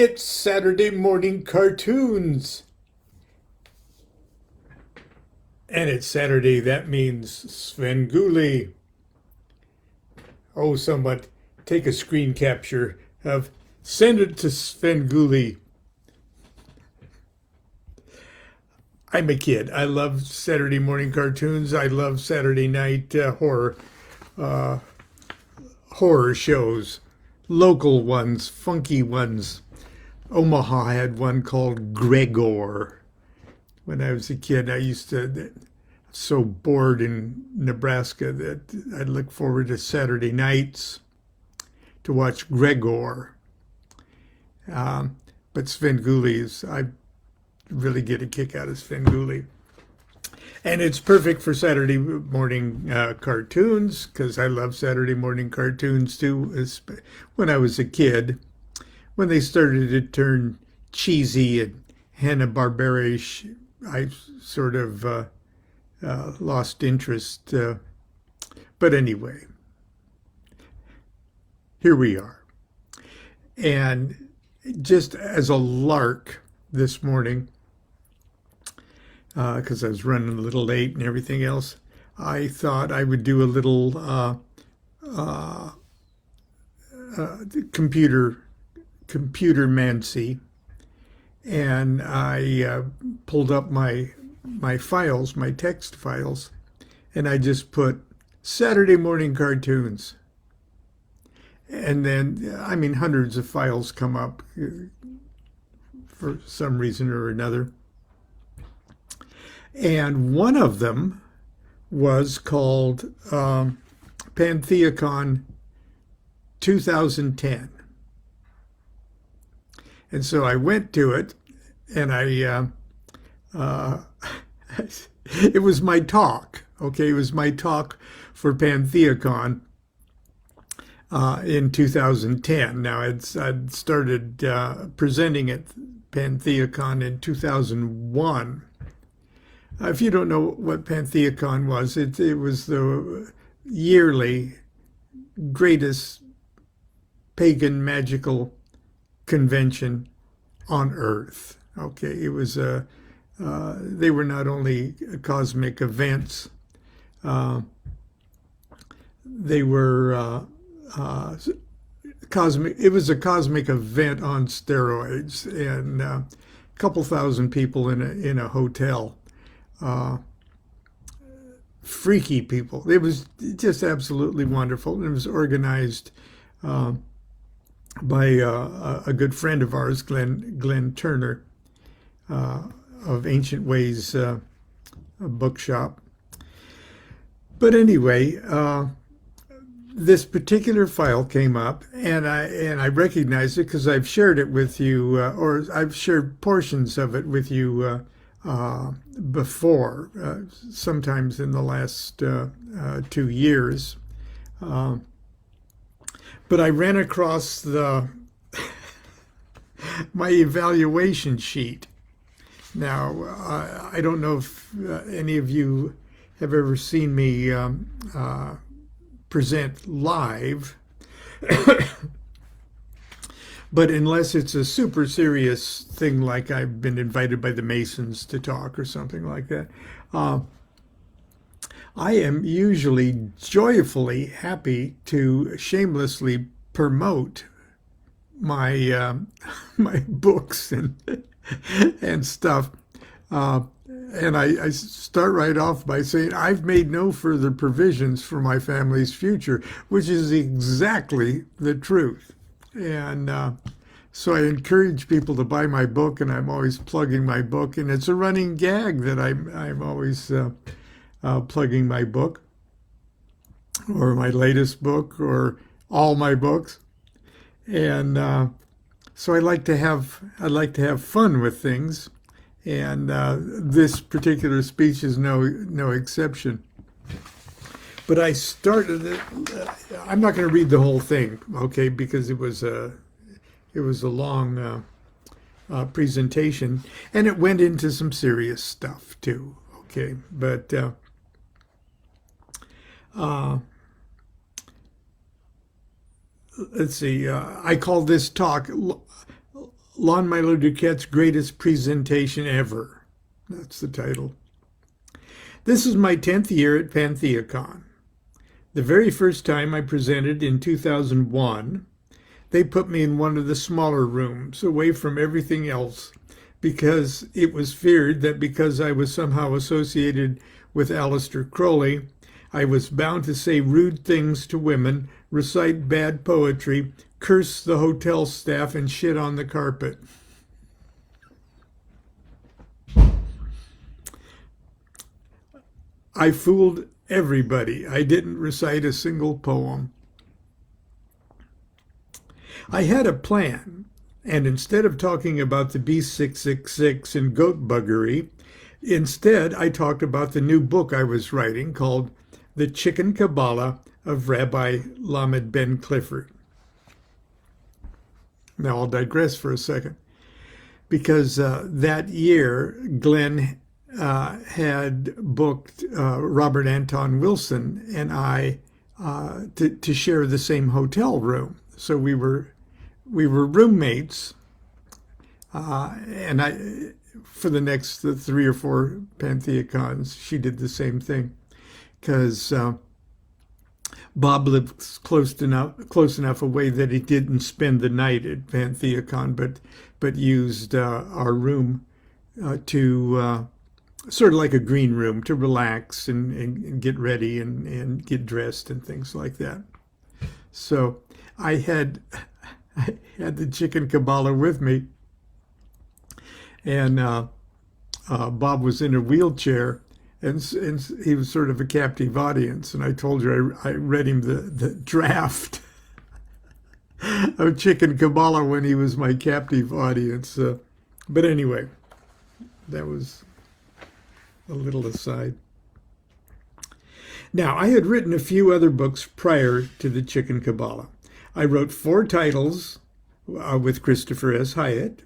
It's Saturday morning cartoons. And it's Saturday. That means Svengoolie. Oh, someone take a screen capture of send it to Svengoolie. I'm a kid. I love Saturday morning cartoons. I love Saturday night horror shows, local ones, funky ones. Omaha had one called Gregor. When I was a kid, I used to so bored in Nebraska that I'd look forward to Saturday nights to watch Gregor. But Svengoolie's, I really get a kick out of Svengoolie. And it's perfect for Saturday morning cartoons because I love Saturday morning cartoons too. When I was a kid, when they started to turn cheesy and Hanna-Barbera-ish, I sort of lost interest. But anyway, here we are. And just as a lark this morning, because I was running a little late and everything else, I thought I would do a little computermancy, and I pulled up my files, my text files, and I just put Saturday morning cartoons. And then, I mean, hundreds of files come up for some reason or another. And one of them was called Pantheacon 2010. And so I went to it, and it was my talk. Okay, it was my talk for Pantheacon in 2010. Now, I'd started presenting at Pantheacon in 2001. If you don't know what Pantheacon was, it was the yearly greatest pagan magical convention on Earth. Okay, it was they were not only cosmic events, they were cosmic. It was a cosmic event on steroids, and a couple thousand people in a hotel. Freaky people. It was just absolutely wonderful. It was organized by a good friend of ours, Glenn Turner, of Ancient Ways bookshop. But anyway, this particular file came up, and I recognized it because I've shared it with you, or I've shared portions of it with you before, sometimes in the last 2 years. But I ran across my evaluation sheet. Now, I don't know if any of you have ever seen me present live, but unless it's a super serious thing like I've been invited by the Masons to talk or something like that, I am usually joyfully happy to shamelessly promote my my books and stuff. And I start right off by saying I've made no further provisions for my family's future, which is exactly the truth. And so I encourage people to buy my book, and I'm always plugging my book. And it's a running gag that I'm always plugging my book, or my latest book, or all my books. And so I like to have fun with things. And this particular speech is no exception. But I started it. I'm not going to read the whole thing, okay, because it was a long presentation, and it went into some serious stuff too. Okay, but let's see. I call this talk Lon Milo DuQuette's Greatest Presentation Ever. That's the title. This is my 10th year at PantheaCon. The very first time I presented in 2001, they put me in one of the smaller rooms, away from everything else, because it was feared that because I was somehow associated with Aleister Crowley, I was bound to say rude things to women, recite bad poetry, curse the hotel staff, and shit on the carpet. I fooled everybody. I didn't recite a single poem. I had a plan, and instead of talking about the B666 and goat buggery, instead I talked about the new book I was writing called The Chicken Kabbalah of Rabbi Lamed Ben Clifford. Now I'll digress for a second, because that year Glenn had booked Robert Anton Wilson and I to share the same hotel room. So we were roommates, and I for the next 3 or 4 PantheaCons she did the same thing, because Bob lived close enough away that he didn't spend the night at PantheaCon, but used our room to sort of like a green room to relax and get ready and get dressed and things like that. So I had the Chicken Kabbalah with me, and Bob was in a wheelchair, and he was sort of a captive audience. And I told you I read him the draft of Chicken Kabbalah when he was my captive audience. But anyway, that was a little aside. Now, I had written a few other books prior to the Chicken Kabbalah. I wrote 4 titles with Christopher S. Hyatt,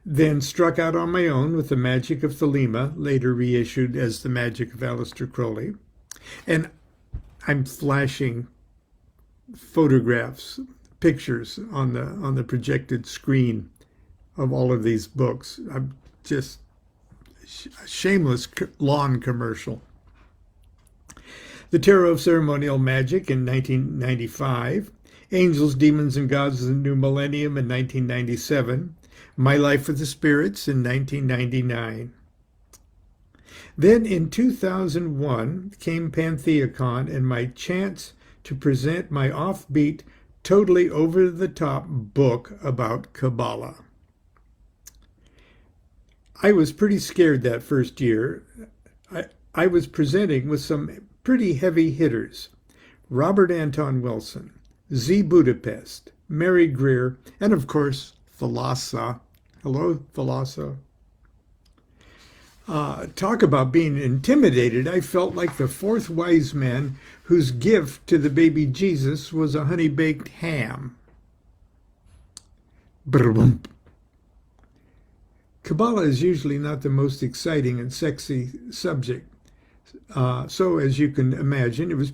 then struck out on my own with The Magic of Thelema, later reissued as The Magic of Aleister Crowley. And I'm flashing photographs, pictures on the projected screen of all of these books. I'm just a shameless lawn commercial. The Tarot of Ceremonial Magic in 1995, Angels, Demons, and Gods of the New Millennium in 1997, My Life with the Spirits in 1999. Then in 2001 came PantheaCon and my chance to present my offbeat, totally over-the-top book about Kabbalah. I was pretty scared that first year. I was presenting with some pretty heavy hitters: Robert Anton Wilson, Z. Budapest, Mary Greer, and of course, Thalassa. Hello, Thalassa. Talk about being intimidated. I felt like the 4th wise man whose gift to the baby Jesus was a honey-baked ham. Brr-boom. Kabbalah is usually not the most exciting and sexy subject. So as you can imagine, it was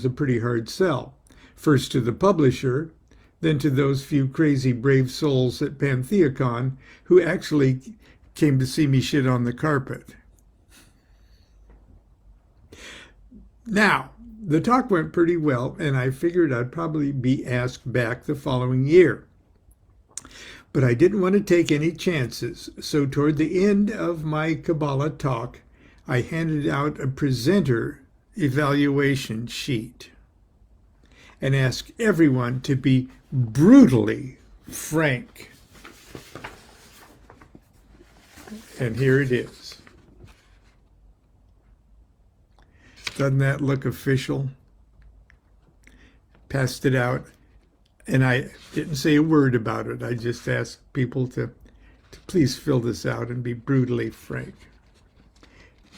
a pretty hard sell. First to the publisher, then to those few crazy brave souls at PantheaCon who actually came to see me shit on the carpet. Now, the talk went pretty well, and I figured I'd probably be asked back the following year. But I didn't want to take any chances, so toward the end of my Kabbalah talk, I handed out a presenter evaluation sheet and asked everyone to be brutally frank. And here it is. Doesn't that look official? Passed it out, and I didn't say a word about it. I just asked people to please fill this out and be brutally frank.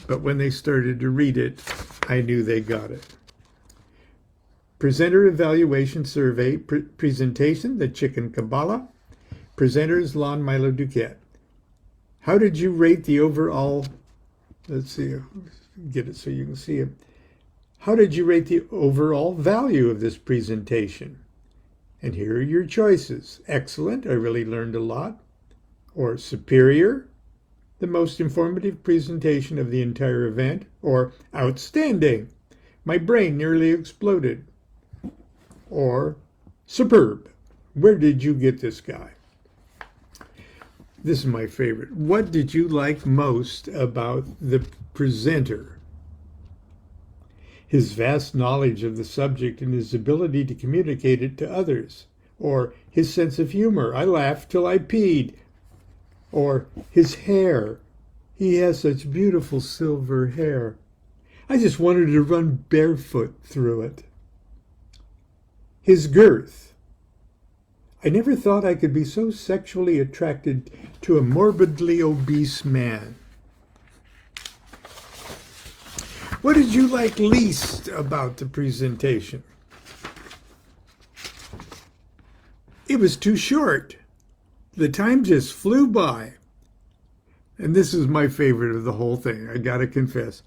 But when they started to read it, I knew they got it. Presenter evaluation survey, presentation, The Chicken Kabbalah. Presenters, Lon Milo DuQuette. How did you rate the overall, let's see, get it so you can see it. How did you rate the overall value of this presentation? And here are your choices. Excellent, I really learned a lot. Or superior, the most informative presentation of the entire event. Or outstanding, my brain nearly exploded. Or superb, where did you get this guy? This is my favorite. What did you like most about the presenter? His vast knowledge of the subject and his ability to communicate it to others. Or his sense of humor. I laughed till I peed. Or his hair. He has such beautiful silver hair. I just wanted to run barefoot through it. His girth. I never thought I could be so sexually attracted to a morbidly obese man. What did you like least about the presentation? It was too short. The time just flew by. And this is my favorite of the whole thing, I gotta confess.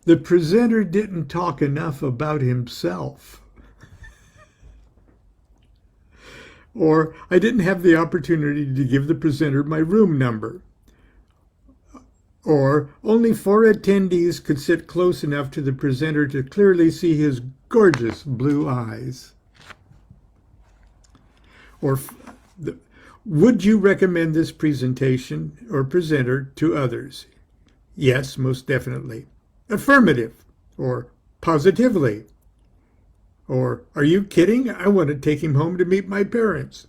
The presenter didn't talk enough about himself. Or I didn't have the opportunity to give the presenter my room number. Or only 4 attendees could sit close enough to the presenter to clearly see his gorgeous blue eyes. Or would you recommend this presentation or presenter to others? Yes, most definitely. Affirmative. Or positively. Or, are you kidding? I want to take him home to meet my parents.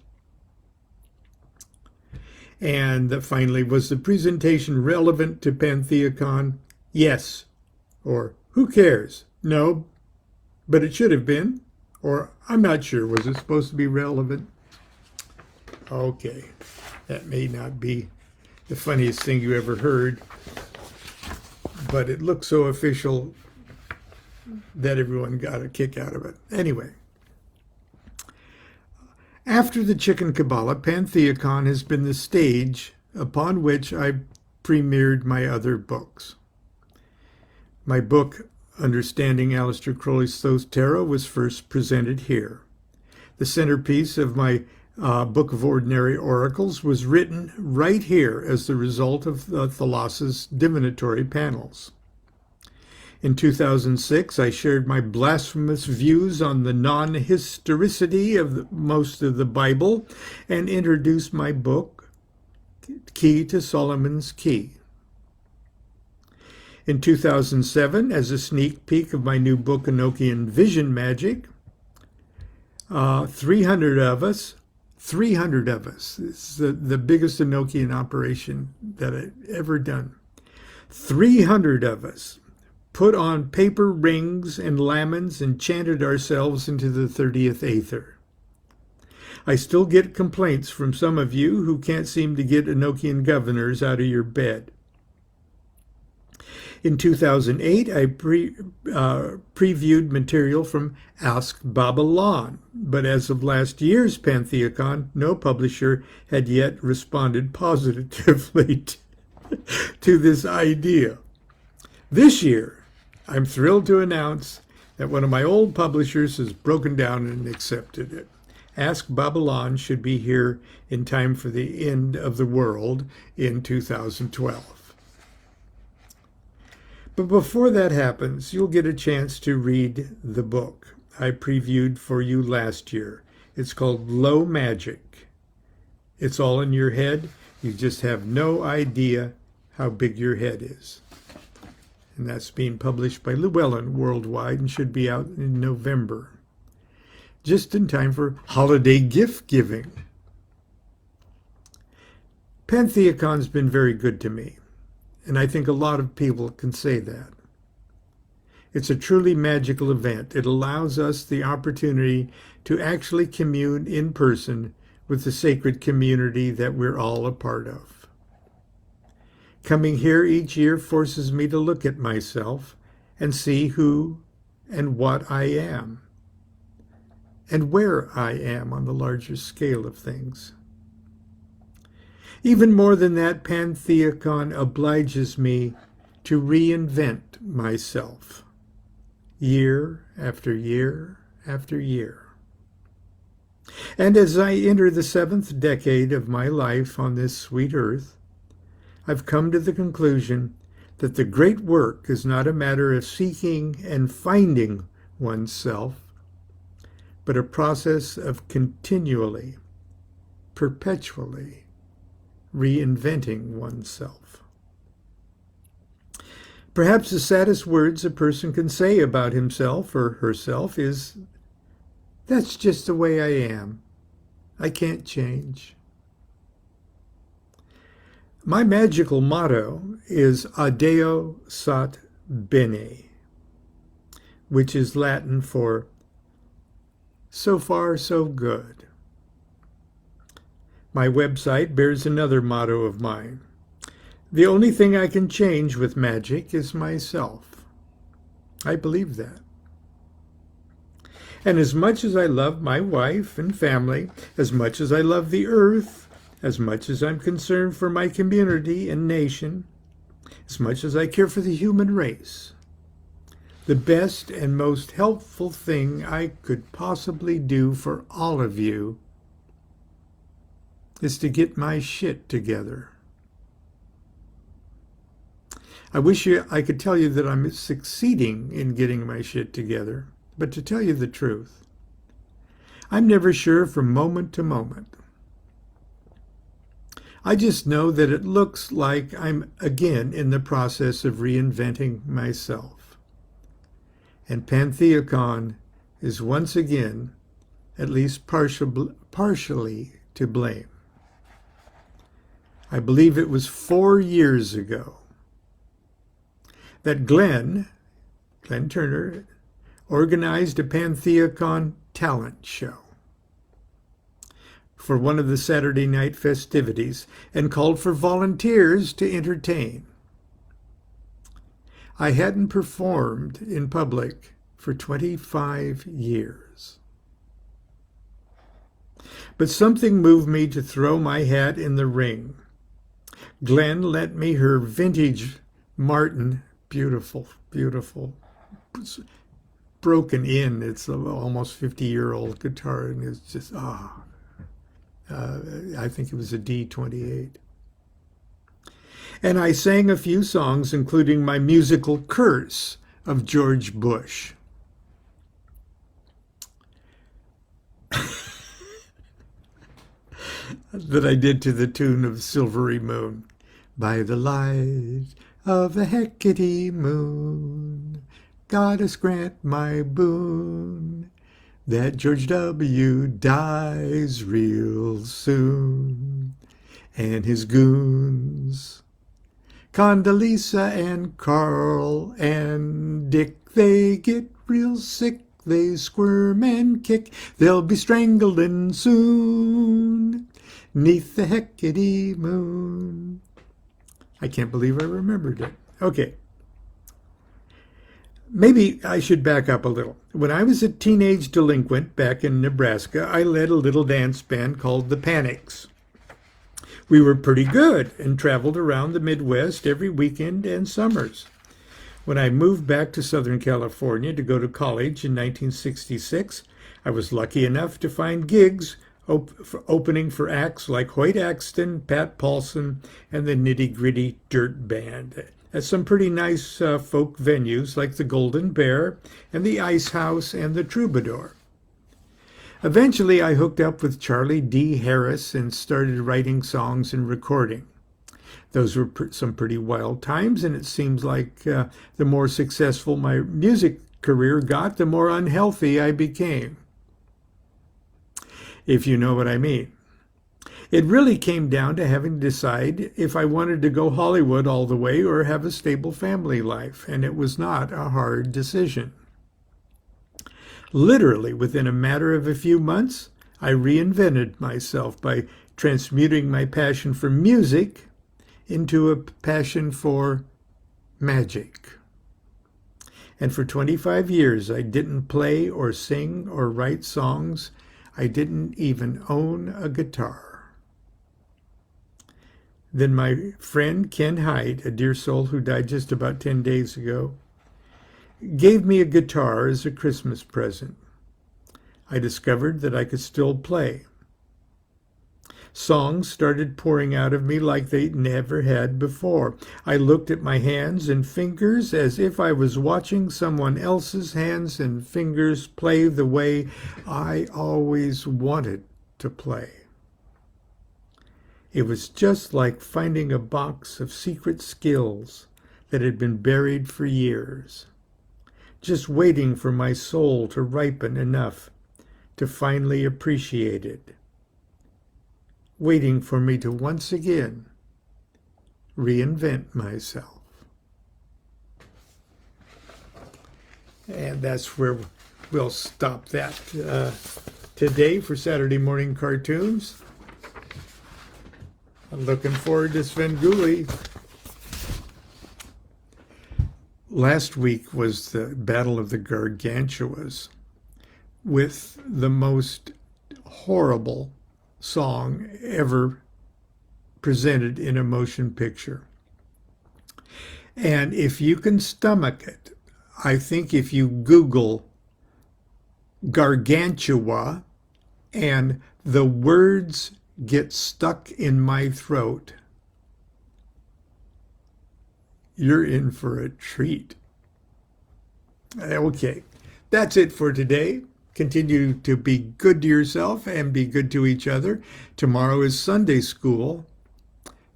And finally, was the presentation relevant to PantheaCon? Yes. Or, who cares? No, but it should have been. Or, I'm not sure. Was it supposed to be relevant? Okay, that may not be the funniest thing you ever heard, but it looked so official that everyone got a kick out of it. Anyway, after the Chicken Kabbalah, PantheaCon has been the stage upon which I premiered my other books. My book, Understanding Aleister Crowley's Thoth Tarot, was first presented here. The centerpiece of my Book of Ordinary Oracles was written right here as the result of the Thalas's divinatory panels. In 2006, I shared my blasphemous views on the non-historicity of most of the Bible and introduced my book, Key to Solomon's Key. In 2007, as a sneak peek of my new book, Enochian Vision Magic, 300 of us, it's the biggest Enochian operation that I've ever done. 300 of us put on paper rings and lamens and chanted ourselves into the 30th Aether. I still get complaints from some of you who can't seem to get Enochian governors out of your bed. In 2008, I previewed material from Ask Babylon, but as of last year's PantheaCon, no publisher had yet responded positively to this idea. This year, I'm thrilled to announce that one of my old publishers has broken down and accepted it. Ask Babylon should be here in time for the end of the world in 2012. But before that happens, you'll get a chance to read the book I previewed for you last year. It's called Low Magic. It's all in your head. You just have no idea how big your head is. And that's being published by Llewellyn worldwide and should be out in November, just in time for holiday gift giving. PantheaCon's been very good to me, and I think a lot of people can say that. It's a truly magical event. It allows us the opportunity to actually commune in person with the sacred community that we're all a part of. Coming here each year forces me to look at myself and see who and what I am, and where I am on the larger scale of things. Even more than that, PantheaCon obliges me to reinvent myself year after year after year. And as I enter the 7th decade of my life on this sweet earth, I've come to the conclusion that the great work is not a matter of seeking and finding oneself, but a process of continually, perpetually reinventing oneself. Perhaps the saddest words a person can say about himself or herself is, "That's just the way I am. I can't change." My magical motto is Adeo sat bene, which is Latin for so far so good. My website bears another motto of mine. The only thing I can change with magic is myself. I believe that. And as much as I love my wife and family, as much as I love the earth, as much as I'm concerned for my community and nation, as much as I care for the human race, the best and most helpful thing I could possibly do for all of you is to get my shit together. I wish I could tell you that I'm succeeding in getting my shit together, but to tell you the truth, I'm never sure from moment to moment. I just know that it looks like I'm again in the process of reinventing myself. And Pantheacon is once again at least partially to blame. I believe it was 4 years ago that Glenn Turner, organized a Pantheacon talent show for one of the Saturday night festivities and called for volunteers to entertain. I hadn't performed in public for 25 years. But something moved me to throw my hat in the ring. Glenn lent me her vintage Martin, beautiful, broken in. It's an almost 50-year-old guitar, and it's just, I think it was a D28. And I sang a few songs, including my musical Curse of George Bush. That I did to the tune of Silvery Moon. By the light of the Hecate moon, goddess grant my boon, that George W. dies real soon, and his goons, Condoleezza and Carl and Dick, they get real sick, they squirm and kick, they'll be strangling soon, 'neath the Hecate moon. I can't believe I remembered it. Okay. Maybe I should back up a little. When I was a teenage delinquent back in Nebraska, I led a little dance band called the Panics. We were pretty good and traveled around the Midwest every weekend and summers. When I moved back to Southern California to go to college in 1966, I was lucky enough to find gigs opening for acts like Hoyt Axton, Pat Paulson, and the Nitty Gritty Dirt Band at some pretty nice folk venues like the Golden Bear and the Ice House and the Troubadour. Eventually, I hooked up with Charlie D. Harris and started writing songs and recording. Those were some pretty wild times, and it seems like the more successful my music career got, the more unhealthy I became, if you know what I mean. It really came down to having to decide if I wanted to go Hollywood all the way or have a stable family life, and it was not a hard decision. Literally, within a matter of a few months, I reinvented myself by transmuting my passion for music into a passion for magic. And for 25 years, I didn't play or sing or write songs. I didn't even own a guitar. Then my friend Ken Hyde, a dear soul who died just about 10 days ago, gave me a guitar as a Christmas present. I discovered that I could still play. Songs started pouring out of me like they never had before. I looked at my hands and fingers as if I was watching someone else's hands and fingers play the way I always wanted to play. It was just like finding a box of secret skills that had been buried for years, just waiting for my soul to ripen enough to finally appreciate it, waiting for me to once again reinvent myself. And that's where we'll stop that today for Saturday morning cartoons. I'm looking forward to Svengoolie. Last week was the Battle of the Gargantuas with the most horrible song ever presented in a motion picture. And if you can stomach it, I think if you Google Gargantua and the words get stuck in my throat, you're in for a treat. Okay, that's it for today. Continue to be good to yourself and be good to each other. Tomorrow is Sunday school,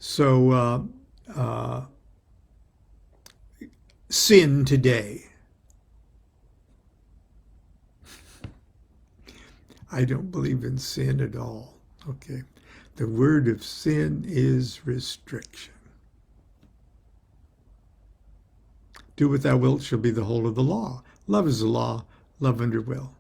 so sin today. I don't believe in sin at all. Okay. The word of sin is restriction. Do what thou wilt shall be the whole of the law. Love is the law. Love under will.